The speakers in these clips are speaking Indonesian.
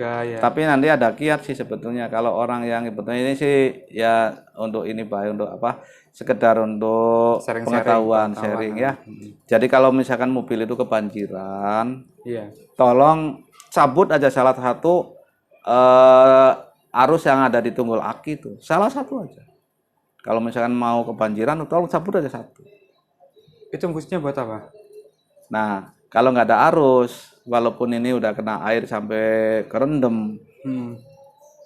juga ya. Tapi nanti ada kiat sih sebetulnya. Kalau orang yang sebetulnya ini sih ya untuk ini baik untuk apa? Sekedar untuk pengetahuan sharing ya. Jadi kalau misalkan mobil itu kebanjiran, Iya. tolong cabut aja salah satu arus yang ada di tunggul aki itu. Salah satu aja. Kalau misalkan mau kebanjiran, tolong cabut aja satu. Itu fungsinya buat apa? Nah, kalau nggak ada arus, walaupun ini udah kena air sampai kerendam,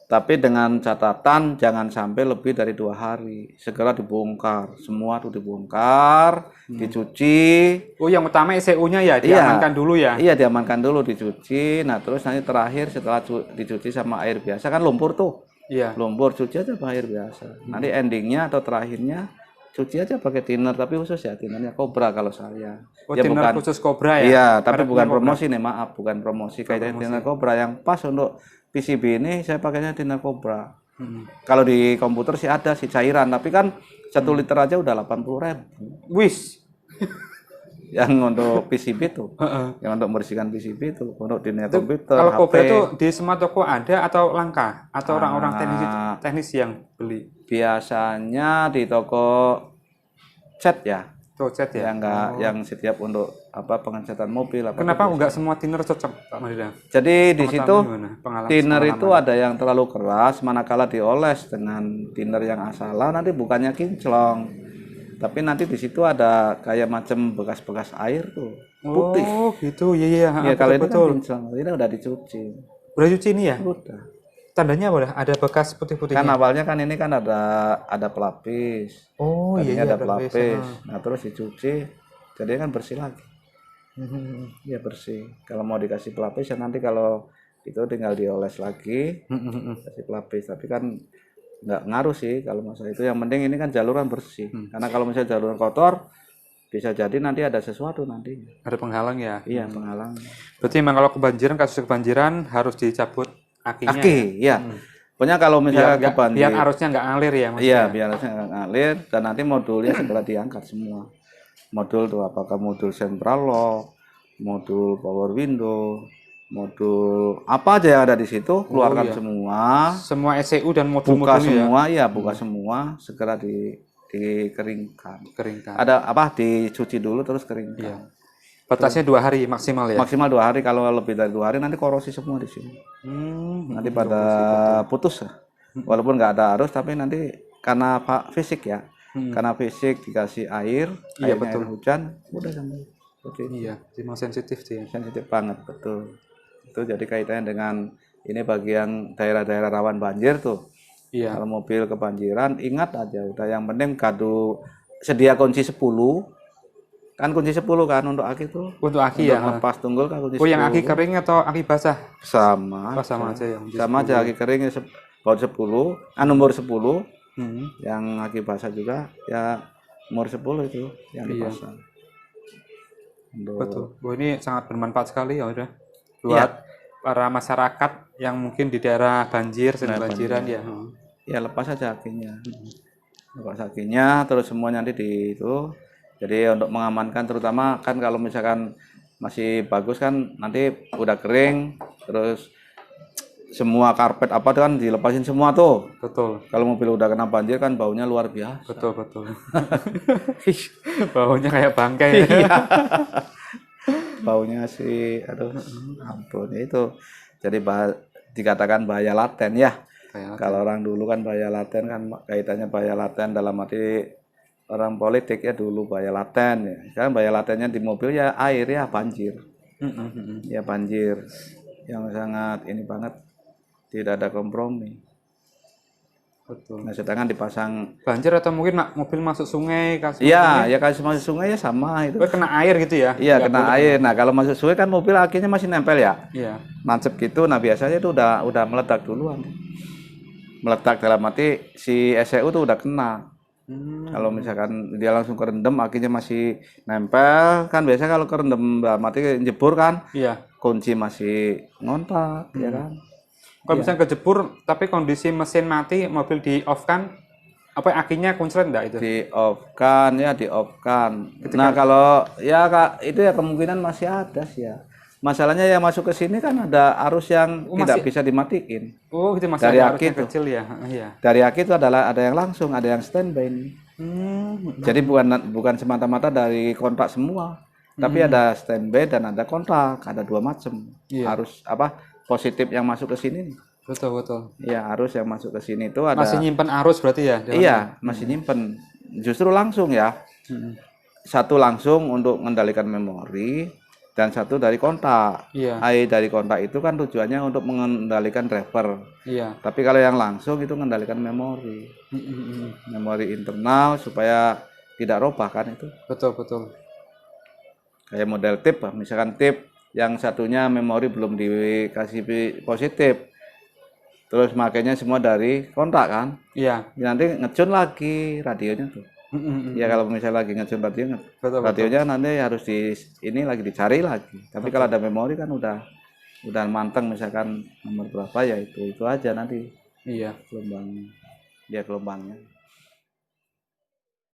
tapi dengan catatan jangan sampai lebih dari 2 hari. Segera dibongkar, semua tuh dibongkar, dicuci. Oh, yang utama ECU-nya ya diamankan dulu ya? Iya, diamankan dulu, dicuci. Nah, terus nanti terakhir setelah dicuci sama air biasa kan lumpur tuh. Iya. Lumpur, cuci aja pakai air biasa. Nanti endingnya atau terakhirnya cuci aja pakai thinner, tapi khusus ya thinnernya Cobra kalau saya. Oh, Ya thinner bukan khusus Cobra ya? Iya, tapi Mereknya bukan Cobra. promosi nih, maaf, bukan promosi. Kayak thinner Cobra yang pas untuk PCB ini saya pakainya thinner Cobra. Kalau di komputer sih ada sih cairan, tapi kan 1 liter aja udah 80.000. Wis. Yang untuk PCB tuh, yang untuk membersihkan PCB itu, untuk dunia komputer, Kalau HP. Cobra itu di semua toko ada atau langka? Atau orang-orang teknis yang beli? Biasanya di toko cat ya. Tuh, cat ya? Yang enggak yang setiap untuk apa pengecatan mobil apa. Kenapa enggak semua thinner cocok, Pak Madida? Jadi di situ Pengalaman thinner itu ada yang terlalu keras, manakala dioles dengan thinner yang asalan nanti bukannya kinclong. Tapi nanti di situ ada kayak macam bekas-bekas air tuh, putih. Oh, gitu. Iya. Ya kalau ini kan kinclong, ini udah dicuci. Udah cuci ini ya? Udah. Tandanya apa? Ada bekas putih-putihnya. Kan awalnya kan ini kan ada pelapis. Oh, Tadinya iya, ada pelapis. Nah, terus dicuci, jadi kan bersih lagi. Ya bersih. Kalau mau dikasih pelapis ya nanti kalau itu tinggal dioles lagi, kasih pelapis. Tapi kan nggak ngaruh sih kalau masalah itu. Yang penting ini kan jaluran bersih. Karena kalau misalnya jaluran kotor, bisa jadi nanti ada sesuatu nanti. Ada penghalang ya? Iya, penghalang. Berarti memang kalau kebanjiran, kasus kebanjiran harus dicabut akinya. Aki, ya. Pokoknya kalau misalnya biar arusnya nggak ngalir ya, maksudnya. Iya, biar arusnya nggak ngalir dan nanti modulnya segera diangkat semua. Modul tuh apakah modul central lock, modul power window, modul apa aja yang ada di situ, keluarkan semua. Semua ECU dan modul-modulnya. Buka semua ya, buka semua, segera dikeringkan. Ada apa? Dicuci dulu terus keringkan. Iya. Batasnya 2 hari maksimal ya? Maksimal 2 hari. Kalau lebih dari 2 hari nanti korosi semua di sini. Nanti pada putus ya. Walaupun nggak ada arus, tapi nanti karena fisik ya. Karena fisik dikasih air, air hujan, udah sampai. Iya, memang sensitif sih. Sensitif banget, betul. Itu jadi kaitannya dengan ini bagi yang daerah-daerah rawan banjir tuh. Iya. Kalau mobil kebanjiran, ingat aja udah yang penting sedia kunci 10. Kan kunci 10 kan untuk aki tuh. Untuk aki ya. Lepas tunggul kan kunci 10. Oh, yang aki kering atau aki basah? Sama. Sama aja ya. Sama aja aki kering baut 10, nomor 10. Yang aki basah juga ya nomor 10 itu yang dipasang. Betul. Oh, ini sangat bermanfaat sekali ya udah. Buat para masyarakat yang mungkin di daerah banjir, sedang banjiran ya. Ya lepas aja akinya. Lepas akinya terus semua nanti di itu. Jadi untuk mengamankan terutama kan kalau misalkan masih bagus kan nanti udah kering terus semua karpet apa kan dilepasin semua tuh. Betul. Kalau mobil udah kena banjir kan baunya luar biasa. Betul. Baunya kayak bangkai. Baunya sih aduh ampun itu. Jadi dikatakan bahaya laten ya. Kalau orang dulu kan bahaya laten kan kaitannya bahaya laten dalam arti orang politik ya dulu bahaya laten ya. Sekarang bahaya latennya di mobil ya air ya banjir. Ya banjir yang sangat ini banget, tidak ada kompromi. Betul. Nah sedangkan dipasang banjir atau mungkin mobil masuk sungai kasih. Iya, ya kasih masuk sungai ya sama itu. Kena air gitu ya? Iya kena air. Nah kalau masuk sungai kan mobil akhirnya masih nempel ya. Iya. Nancep gitu. Nah biasanya itu udah meledak duluan. Meledak dalam arti si ECU tuh udah kena. Kalau misalkan dia langsung kerendam akhirnya masih nempel kan biasanya kalau kerendam mati jebur kan kunci masih ngontak ya kan. Kalau misalnya kejebur tapi kondisi mesin mati mobil di off kan apa akinya kunclet enggak itu? Di off kan. Nah kalau ya Kak itu ya kemungkinan masih ada sih ya. masalahnya yang masuk ke sini kan ada arus yang Oh, tidak masih- bisa dimatiin. Oh, itu masih Dari ada aki arusnya itu. kecil ya. Iya. Dari aki itu adalah ada yang langsung, ada yang standby nih. Jadi bukan semata-mata dari kontak semua, tapi ada standby dan ada kontak, ada dua macam. Iya. Arus apa positif yang masuk ke sini nih. Betul, betul. Iya, arus yang masuk ke sini itu ada. Masih nyimpen arus berarti ya? Dewan? Iya, masih nyimpen. Justru langsung ya. Mm-mm. Satu langsung untuk mengendalikan memori dan satu dari kontak. Iya. Dari kontak itu kan tujuannya untuk mengendalikan driver. Iya. Tapi kalau yang langsung itu mengendalikan memori. Memori internal supaya tidak robah kan itu. Betul, betul. Kayak model tip, misalkan tip yang satunya memori belum dikasih positif. Terus makanya semua dari kontak kan. Iya. Nanti ngecun lagi radionya tuh. Ya kalau misalnya lagi ngecun radionya, Betul, radionya nanti harus ini lagi dicari lagi. Tapi kalau ada memori kan udah manteng, misalkan nomor berapa ya itu aja nanti Iya. gelombangnya.